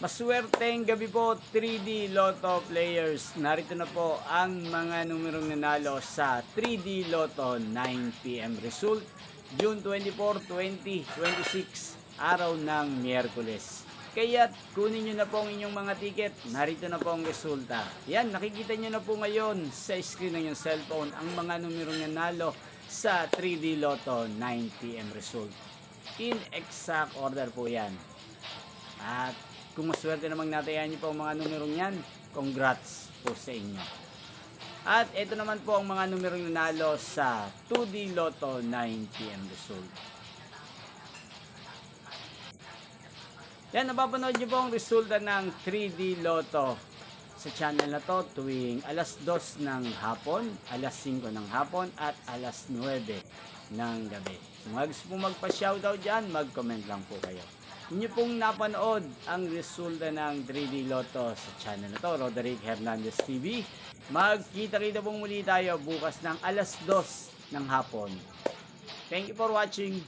Maswerteng gabi po 3D Lotto players. Narito na po ang mga numerong nanalo sa 3D Lotto 9 PM result June 24, 2026, araw ng Miyerkules. Kaya kunin nyo na po ang inyong mga ticket. Narito na po ang resulta. Yan, nakikita nyo na po ngayon sa screen ng inyong cellphone ang mga numerong nanalo sa 3D Lotto 9 PM result. In exact order po yan. At kung maswerte namang natayan niyo po ang mga numerong yan, congrats po sa inyo. At ito naman po ang mga numerong nanalo sa 2D Lotto 9 PM result. Yan, napapanood niyo po ang resulta ng 3D Lotto sa channel na to tuwing alas 2 ng hapon, alas 5 ng hapon at alas 9 ng gabi. So mga gusto po magpa-shoutout dyan, mag-comment lang po kayo. Inyo pong napanood ang resulta ng 3D Lotto sa channel na to, Roderick Hernandez TV. Magkita-kita pong muli tayo bukas ng alas 2 ng hapon. Thank you for watching.